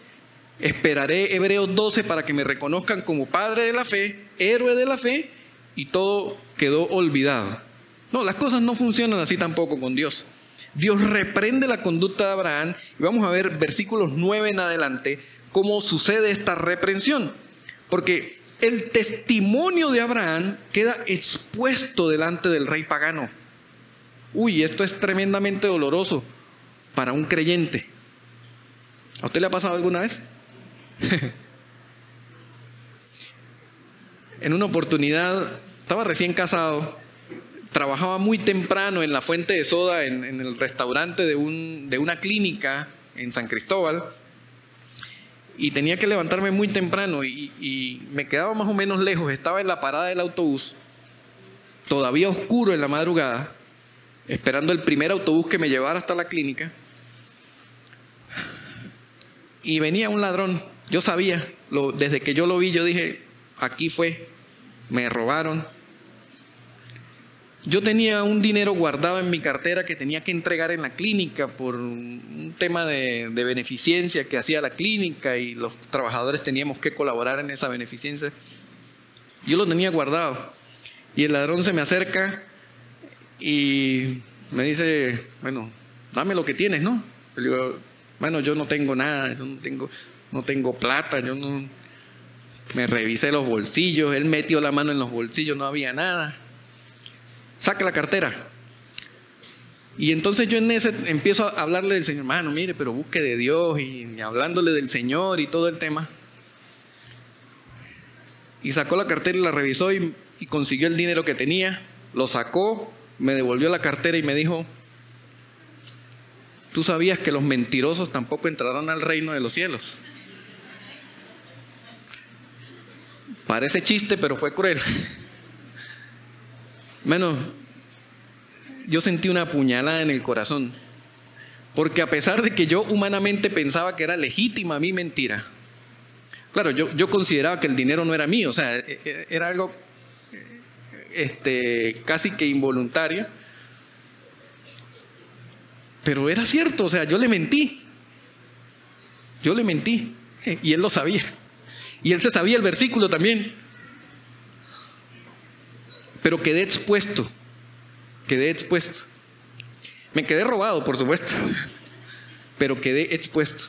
esperaré Hebreos 12 para que me reconozcan como padre de la fe, héroe de la fe, y todo quedó olvidado. No, las cosas no funcionan así tampoco con Dios. Dios reprende la conducta de Abraham y vamos a ver versículos 9 en adelante cómo sucede esta reprensión. Porque el testimonio de Abraham queda expuesto delante del rey pagano. Uy, esto es tremendamente doloroso para un creyente. ¿A usted le ha pasado alguna vez? En una oportunidad, estaba recién casado, trabajaba muy temprano en la fuente de soda en el restaurante de una clínica en San Cristóbal, y tenía que levantarme muy temprano y me quedaba más o menos lejos. Estaba en la parada del autobús, todavía oscuro en la madrugada, esperando el primer autobús que me llevara hasta la clínica. y venía un ladrón. Yo sabía, desde que yo lo vi, yo dije, aquí fue, me robaron. Yo tenía un dinero guardado en mi cartera que tenía que entregar en la clínica por un tema de beneficencia que hacía la clínica y los trabajadores teníamos que colaborar en esa beneficencia. Yo lo tenía guardado y el ladrón se me acerca y me dice, bueno, dame lo que tienes, ¿no? Yo le digo, bueno, yo no tengo nada, yo no tengo plata, yo no... Me revisé los bolsillos, él metió la mano en los bolsillos, no había nada. Saca la cartera. Y entonces yo en ese empiezo a hablarle del Señor, hermano, mire, pero busque de Dios y hablándole del Señor y todo el tema. Y sacó la cartera y la revisó y consiguió el dinero que tenía, lo sacó, me devolvió la cartera y me dijo, ¿tú sabías que los mentirosos tampoco entrarán al reino de los cielos? Parece chiste, pero fue cruel. Bueno, yo sentí una puñalada en el corazón, porque a pesar de que yo humanamente pensaba que era legítima mi mentira, claro, yo consideraba que el dinero no era mío, o sea, era algo casi que involuntario, pero era cierto, o sea, yo le mentí, y él lo sabía, y él se sabía el versículo también. Pero quedé expuesto. Me quedé robado, por supuesto, pero quedé expuesto.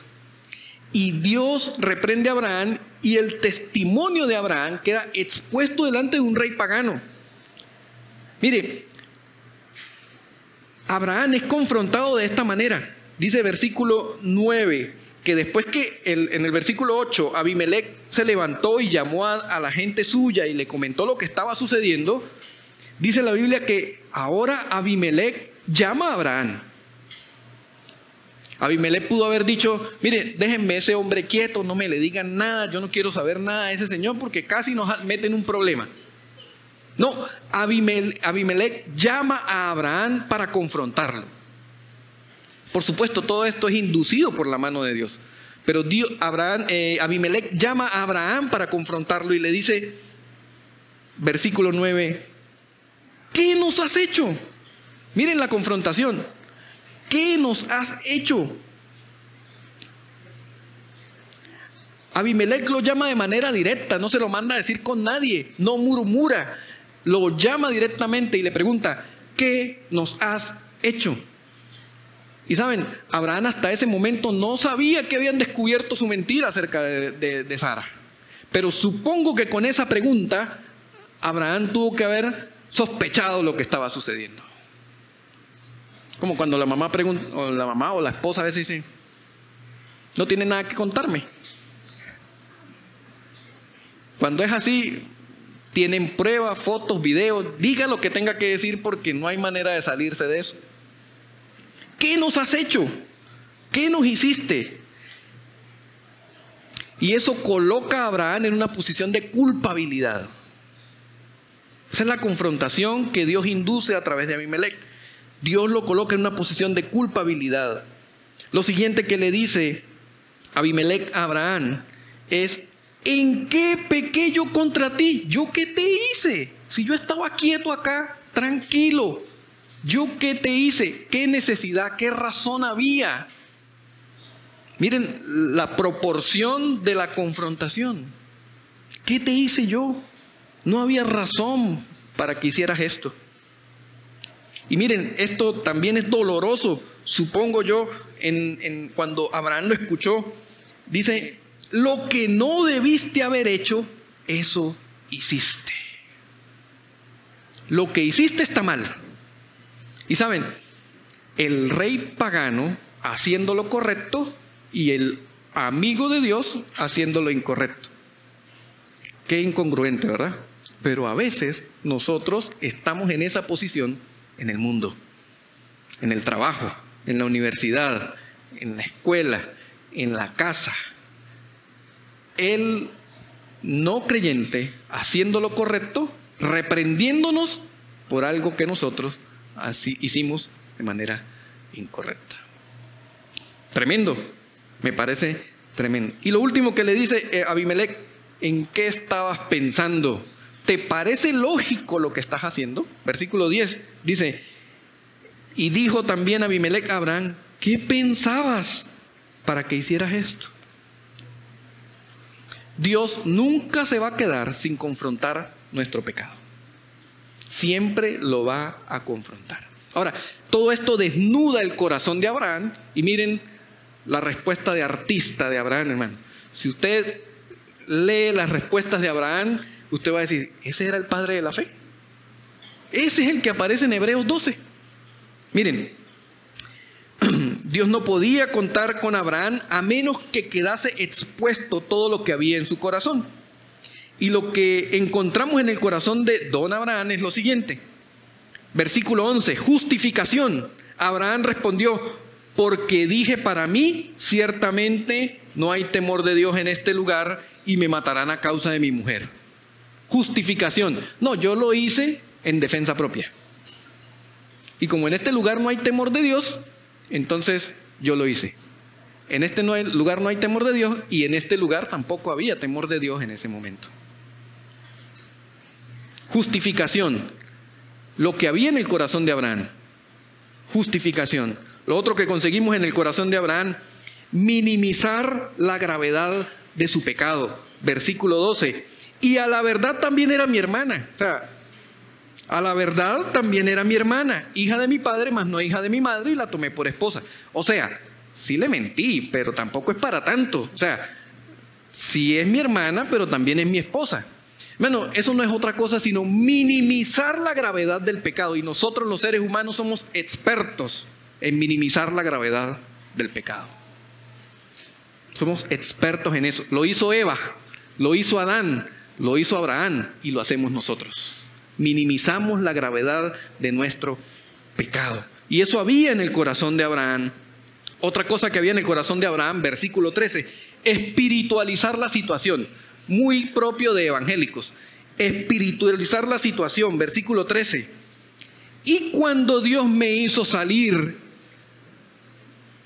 Y Dios reprende a Abraham y el testimonio de Abraham queda expuesto delante de un rey pagano. Mire, Abraham es confrontado de esta manera. Dice versículo 9, que después que en el versículo 8 Abimelech se levantó y llamó a la gente suya y le comentó lo que estaba sucediendo. Dice la Biblia que ahora Abimelech llama a Abraham. Abimelech pudo haber dicho, mire, déjenme ese hombre quieto, no me le digan nada, yo no quiero saber nada de ese señor porque casi nos mete en un problema. No, Abimelech llama a Abraham para confrontarlo. Por supuesto, todo esto es inducido por la mano de Dios. Pero Abimelech llama a Abraham para confrontarlo y le dice, versículo 9, ¿qué nos has hecho? Miren la confrontación. ¿Qué nos has hecho? Abimelech lo llama de manera directa, no se lo manda a decir con nadie, no murmura, lo llama directamente y le pregunta, ¿qué nos has hecho? Y saben, Abraham hasta ese momento no sabía que habían descubierto su mentira acerca de Sara. Pero supongo que con esa pregunta, Abraham tuvo que haber sospechado lo que estaba sucediendo. Como cuando la mamá pregunta, o la esposa a veces dice, no tiene nada que contarme. Cuando es así, tienen pruebas, fotos, videos, diga lo que tenga que decir porque no hay manera de salirse de eso. ¿Qué nos has hecho? ¿Qué nos hiciste? Y eso coloca a Abraham en una posición de culpabilidad. Esa es la confrontación que Dios induce a través de Abimelech. Dios lo coloca en una posición de culpabilidad. Lo siguiente que le dice Abimelech a Abraham es, ¿en qué pequé yo contra ti? ¿Yo qué te hice? Si yo estaba quieto acá, tranquilo. ¿Yo qué te hice? ¿Qué necesidad? ¿Qué razón había? Miren la proporción de la confrontación. ¿Qué te hice yo? No había razón para que hicieras esto. Y miren, esto también es doloroso, supongo yo, cuando Abraham lo escuchó. Dice, lo que no debiste haber hecho, eso hiciste. Lo que hiciste está mal. Y saben, el rey pagano haciendo lo correcto y el amigo de Dios haciendo lo incorrecto. Qué incongruente, ¿verdad? Pero a veces nosotros estamos en esa posición en el mundo, en el trabajo, en la universidad, en la escuela, en la casa. El no creyente haciendo lo correcto, reprendiéndonos por algo que nosotros así hicimos de manera incorrecta. Tremendo, me parece Tremendo. Y lo último que le dice Abimelec: ¿en qué estabas pensando? ¿Te parece lógico lo que estás haciendo? Versículo 10 dice: y dijo también Abimelec a Abraham: ¿qué pensabas para que hicieras esto? Dios nunca se va a quedar sin confrontar nuestro pecado. Siempre lo va a confrontar. Ahora, todo esto desnuda el corazón de Abraham, y miren la respuesta de artista de Abraham, hermano. Si usted lee las respuestas de Abraham, usted va a decir: ¿ese era el padre de la fe? Ese es el que aparece en Hebreos 12. Miren, Dios no podía contar con Abraham a menos que quedase expuesto todo lo que había en su corazón. Y lo que encontramos en el corazón de don Abraham es lo siguiente. Versículo 11, justificación. Abraham respondió: porque dije para mí, ciertamente no hay temor de Dios en este lugar y me matarán a causa de mi mujer. Justificación. No, yo lo hice en defensa propia. Y como en este lugar no hay temor de Dios, entonces yo lo hice. En este lugar no hay temor de Dios, y en este lugar tampoco había temor de Dios en ese momento. Justificación. Lo que había en el corazón de Abraham. Justificación. Lo otro que conseguimos en el corazón de Abraham: minimizar la gravedad de su pecado. Versículo 12. Y a la verdad también era mi hermana. O sea, a la verdad también era mi hermana, hija de mi padre, mas no hija de mi madre, y la tomé por esposa. O sea, sí le mentí, pero tampoco es para tanto. O sea, sí es mi hermana, pero también es mi esposa. Bueno, eso no es otra cosa sino minimizar la gravedad del pecado. Y nosotros los seres humanos somos expertos en minimizar la gravedad del pecado. Somos expertos en eso. Lo hizo Eva, lo hizo Adán, lo hizo Abraham, y lo hacemos nosotros. Minimizamos la gravedad de nuestro pecado. Y eso había en el corazón de Abraham. Otra cosa que había en el corazón de Abraham, versículo 13, espiritualizar la situación. Muy propio de evangélicos. Espiritualizar la situación, versículo 13. Y cuando Dios me hizo salir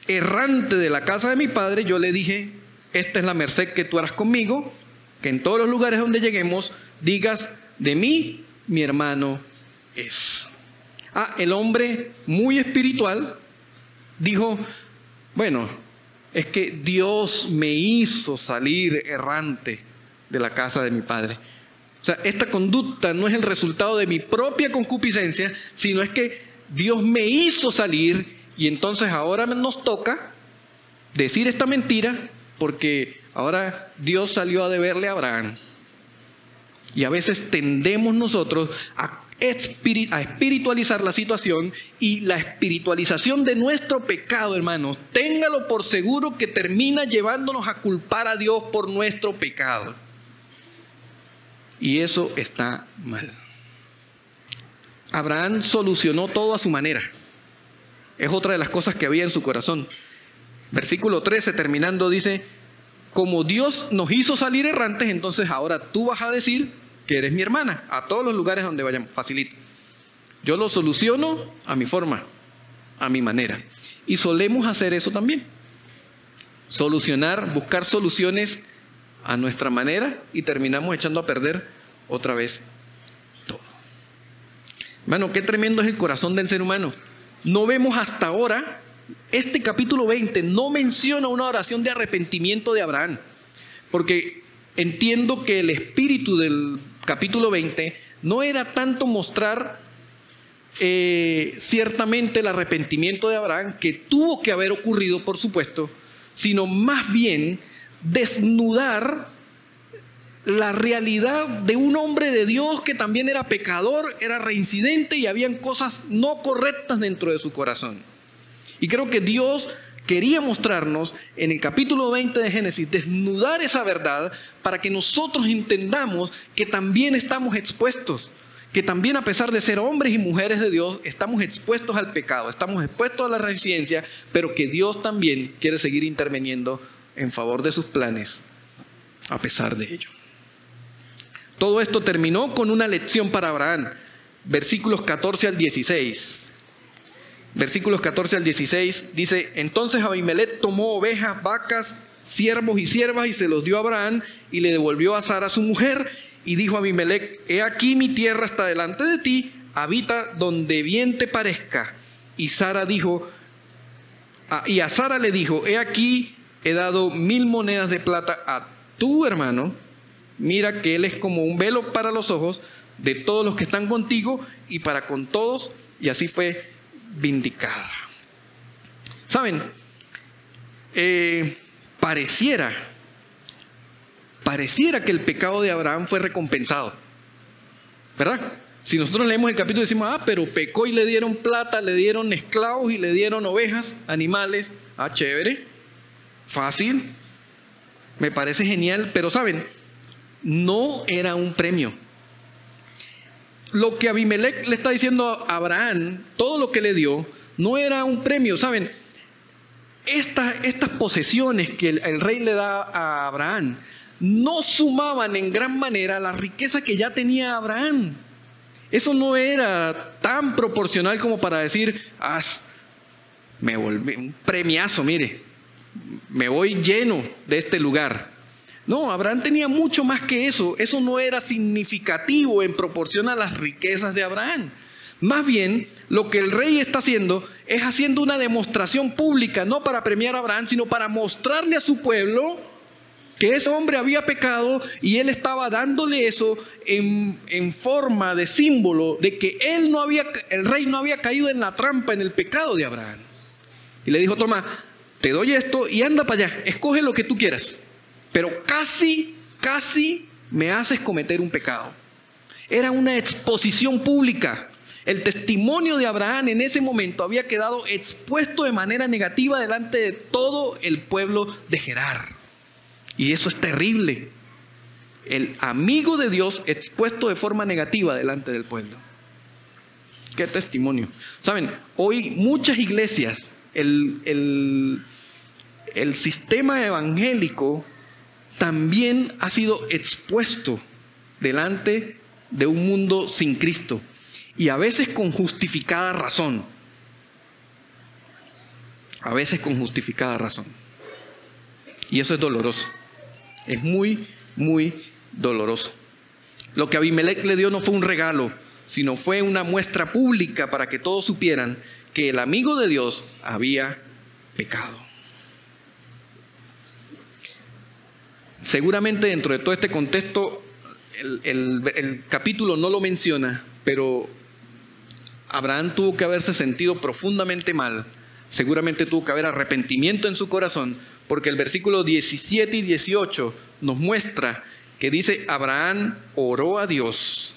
errante de la casa de mi padre, yo le dije: esta es la merced que tú harás conmigo, que en todos los lugares donde lleguemos digas de mí, mi hermano es. El hombre muy espiritual dijo: bueno, es que Dios me hizo salir errante de la casa de mi padre. O sea, esta conducta no es el resultado de mi propia concupiscencia, sino es que Dios me hizo salir, y entonces ahora nos toca decir esta mentira, porque ahora Dios salió a deberle a Abraham. Y a veces tendemos nosotros a espiritualizar la situación, y la espiritualización de nuestro pecado, hermanos, téngalo por seguro que termina llevándonos a culpar a Dios por nuestro pecado. Y eso está mal. Abraham solucionó todo a su manera. Es otra de las cosas que había en su corazón. Versículo 13, terminando, dice: como Dios nos hizo salir errantes, entonces ahora tú vas a decir que eres mi hermana a todos los lugares donde vayamos. Facilito. Yo lo soluciono a mi forma, a mi manera. Y solemos hacer eso también. Solucionar, buscar soluciones a nuestra manera, y terminamos echando a perder otra vez todo. Hermano, qué tremendo es el corazón del ser humano. No vemos hasta ahora, este capítulo 20 no menciona una oración de arrepentimiento de Abraham, porque entiendo que el espíritu del capítulo 20 no era tanto mostrar ciertamente el arrepentimiento de Abraham, que tuvo que haber ocurrido, por supuesto, sino más bien desnudar la realidad de un hombre de Dios que también era pecador, era reincidente, y habían cosas no correctas dentro de su corazón. Y creo que Dios quería mostrarnos en el capítulo 20 de Génesis, desnudar esa verdad para que nosotros entendamos que también estamos expuestos, que también, a pesar de ser hombres y mujeres de Dios, estamos expuestos al pecado, estamos expuestos a la reincidencia, pero que Dios también quiere seguir interviniendo en favor de sus planes a pesar de ello. Todo esto terminó con una lección para Abraham. Versículos 14 al 16. Versículos 14 al 16 dice: entonces Abimelec tomó ovejas, vacas, siervos y siervas y se los dio a Abraham y le devolvió a Sara su mujer. Y dijo a Abimelec: he aquí mi tierra está delante de ti, habita donde bien te parezca. Y Sara dijo, y a Sara le dijo: he aquí he dado 1000 monedas de plata a tu hermano, mira que él es como un velo para los ojos de todos los que están contigo y para con todos. Y así fue vindicada. ¿Saben? Pareciera que el pecado de Abraham fue recompensado, ¿verdad? Si nosotros leemos el capítulo decimos: pero pecó y le dieron plata, le dieron esclavos y le dieron ovejas, animales. Chévere, fácil, me parece genial. Pero ¿saben? No era un premio. Lo que Abimelec le está diciendo a Abraham, todo lo que le dio, no era un premio. ¿Saben? Estas posesiones que el rey le da a Abraham no sumaban en gran manera la riqueza que ya tenía Abraham. Eso no era tan proporcional como para decir: me volví un premiazo, mire, me voy lleno de este lugar. No, Abraham tenía mucho más que eso. Eso no era significativo en proporción a las riquezas de Abraham. Más bien, lo que el rey está haciendo es haciendo una demostración pública, no para premiar a Abraham, sino para mostrarle a su pueblo que ese hombre había pecado, y él estaba dándole eso en forma de símbolo de que el rey no había caído en la trampa, en el pecado de Abraham. Y le dijo: toma, te doy esto y anda para allá, escoge lo que tú quieras, pero casi me haces cometer un pecado. Era una exposición pública. El testimonio de Abraham en ese momento había quedado expuesto de manera negativa delante de todo el pueblo de Gerar. Y eso es terrible. El amigo de Dios expuesto de forma negativa delante del pueblo. ¿Qué testimonio? Saben, hoy muchas iglesias, el sistema evangélico también ha sido expuesto delante de un mundo sin Cristo. Y a veces con justificada razón. A veces con justificada razón. Y eso es doloroso. Es muy, muy doloroso. Lo que Abimelec le dio no fue un regalo, sino fue una muestra pública para que todos supieran que el amigo de Dios había pecado. Seguramente dentro de todo este contexto, el capítulo no lo menciona, pero Abraham tuvo que haberse sentido profundamente mal. Seguramente tuvo que haber arrepentimiento en su corazón, porque el versículo 17 y 18 nos muestra que dice: Abraham oró a Dios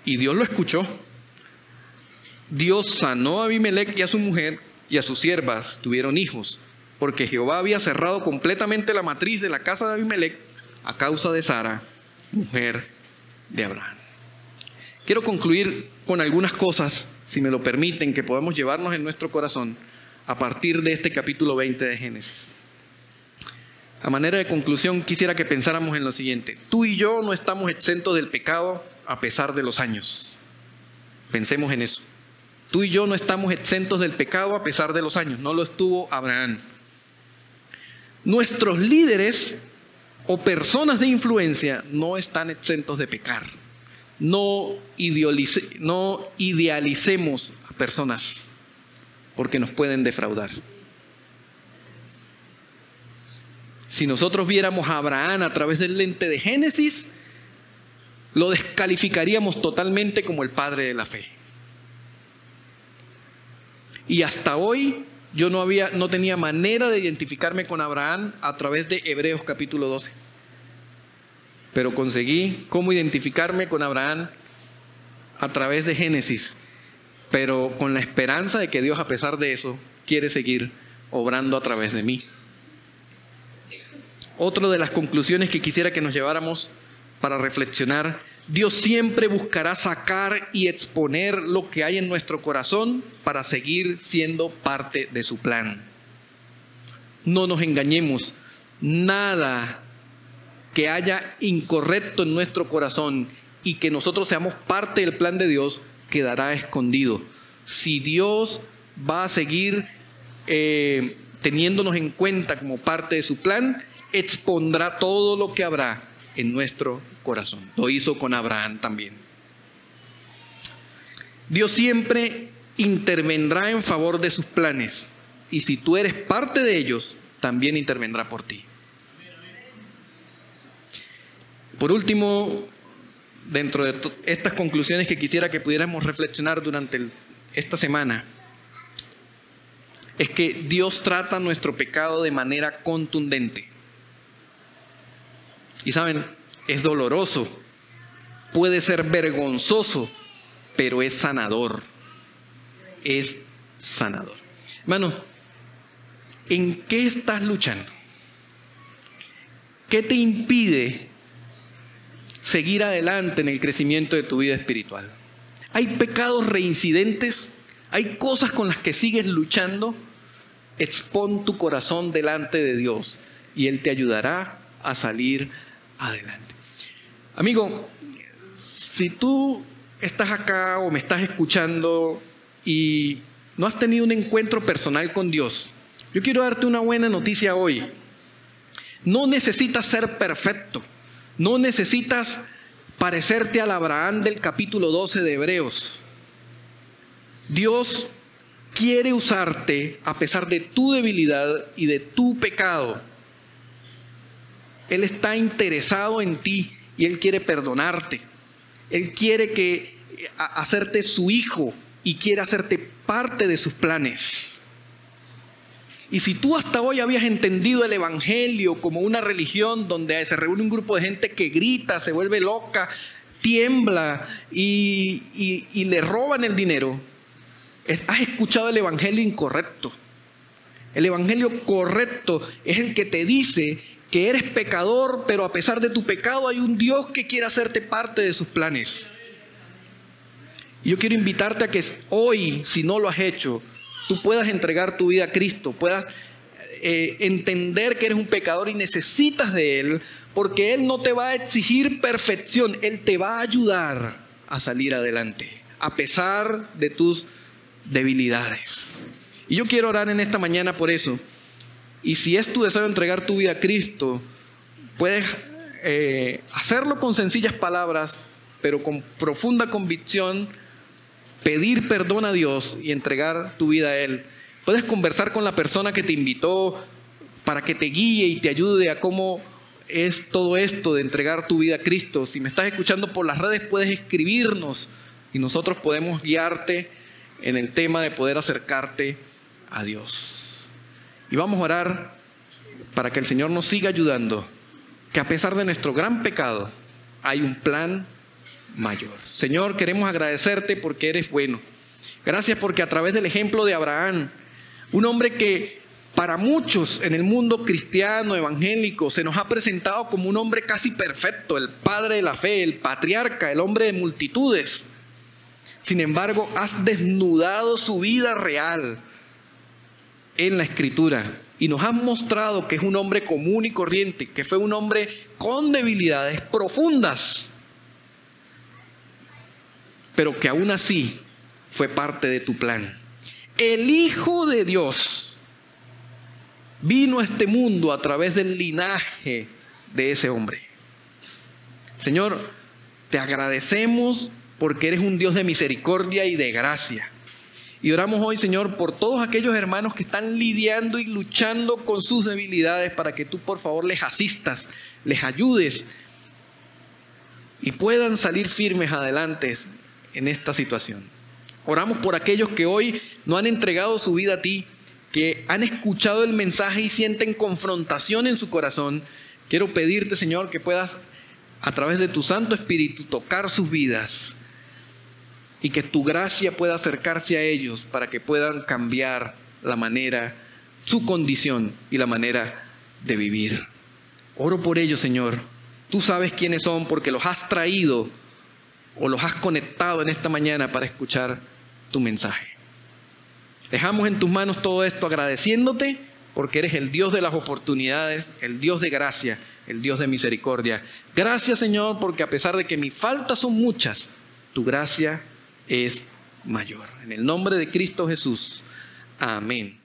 y Dios lo escuchó. Dios sanó a Abimelec y a su mujer, y a sus siervas tuvieron hijos, porque Jehová había cerrado completamente la matriz de la casa de Abimelec a causa de Sara, mujer de Abraham. Quiero concluir con algunas cosas, si me lo permiten, que podamos llevarnos en nuestro corazón a partir de este capítulo 20 de Génesis. A manera de conclusión, quisiera que pensáramos en lo siguiente: tú y yo no estamos exentos del pecado a pesar de los años. Pensemos en eso. Tú y yo no estamos exentos del pecado a pesar de los años. No lo estuvo Abraham. Nuestros líderes o personas de influencia no están exentos de pecar. No idealicemos a personas, porque nos pueden defraudar. Si nosotros viéramos a Abraham a través del lente de Génesis, lo descalificaríamos totalmente como el padre de la fe. Y hasta hoy yo no tenía manera de identificarme con Abraham a través de Hebreos capítulo 12. Pero conseguí cómo identificarme con Abraham a través de Génesis, pero con la esperanza de que Dios, a pesar de eso, quiere seguir obrando a través de mí. Otra de las conclusiones que quisiera que nos lleváramos para reflexionar: Dios siempre buscará sacar y exponer lo que hay en nuestro corazón para seguir siendo parte de su plan. No nos engañemos, nada que haya incorrecto en nuestro corazón y que nosotros seamos parte del plan de Dios quedará escondido. Si Dios va a seguir teniéndonos en cuenta como parte de su plan, expondrá todo lo que habrá en nuestro corazón. Lo hizo con Abraham también. Dios siempre intervendrá en favor de sus planes, y si tú eres parte de ellos, también intervendrá por ti. Por último, dentro de estas conclusiones que quisiera que pudiéramos reflexionar durante esta semana, es que Dios trata nuestro pecado de manera contundente. Y saben, es doloroso, puede ser vergonzoso, pero es sanador. Es sanador. Hermano, ¿en qué estás luchando? ¿Qué te impide seguir adelante en el crecimiento de tu vida espiritual? ¿Hay pecados reincidentes? ¿Hay cosas con las que sigues luchando? Expón tu corazón delante de Dios y Él te ayudará a salir adelante. Amigo, si tú estás acá o me estás escuchando y no has tenido un encuentro personal con Dios, yo quiero darte una buena noticia hoy. No necesitas ser perfecto. No necesitas parecerte al Abraham del capítulo 12 de Hebreos. Dios quiere usarte a pesar de tu debilidad y de tu pecado. Él está interesado en ti y Él quiere perdonarte. Él quiere hacerte su hijo y quiere hacerte parte de sus planes. Y si tú hasta hoy habías entendido el evangelio como una religión donde se reúne un grupo de gente que grita, se vuelve loca, tiembla y le roban el dinero, has escuchado el evangelio incorrecto. El evangelio correcto es el que te dice que eres pecador, pero a pesar de tu pecado hay un Dios que quiere hacerte parte de sus planes. Y yo quiero invitarte a que hoy, si no lo has hecho, tú puedas entregar tu vida a Cristo, puedas entender que eres un pecador y necesitas de Él, porque Él no te va a exigir perfección, Él te va a ayudar a salir adelante, a pesar de tus debilidades. Y yo quiero orar en esta mañana por eso. Y si es tu deseo entregar tu vida a Cristo, puedes hacerlo con sencillas palabras, pero con profunda convicción, pedir perdón a Dios y entregar tu vida a Él. Puedes conversar con la persona que te invitó para que te guíe y te ayude a cómo es todo esto de entregar tu vida a Cristo. Si me estás escuchando por las redes, puedes escribirnos y nosotros podemos guiarte en el tema de poder acercarte a Dios. Y vamos a orar para que el Señor nos siga ayudando, que a pesar de nuestro gran pecado, hay un plan mayor. Señor, queremos agradecerte porque eres bueno. Gracias porque a través del ejemplo de Abraham, un hombre que para muchos en el mundo cristiano, evangélico, se nos ha presentado como un hombre casi perfecto, el padre de la fe, el patriarca, el hombre de multitudes. Sin embargo, has desnudado su vida real en la Escritura y nos has mostrado que es un hombre común y corriente, que fue un hombre con debilidades profundas, pero que aún así fue parte de tu plan. El Hijo de Dios vino a este mundo a través del linaje de ese hombre. Señor, te agradecemos porque eres un Dios de misericordia y de gracia. Y oramos hoy, Señor, por todos aquellos hermanos que están lidiando y luchando con sus debilidades, para que tú, por favor, les asistas, les ayudes y puedan salir firmes adelante en esta situación. Oramos por aquellos que hoy no han entregado su vida a ti, que han escuchado el mensaje y sienten confrontación en su corazón. Quiero pedirte, Señor, que puedas, a través de tu Santo Espíritu, tocar sus vidas y que tu gracia pueda acercarse a ellos para que puedan cambiar la manera, su condición y la manera de vivir. Oro por ellos, Señor. Tú sabes quiénes son porque los has traído o los has conectado en esta mañana para escuchar tu mensaje. Dejamos en tus manos todo esto agradeciéndote porque eres el Dios de las oportunidades, el Dios de gracia, el Dios de misericordia. Gracias, Señor, porque a pesar de que mis faltas son muchas, tu gracia es mayor. En el nombre de Cristo Jesús. Amén.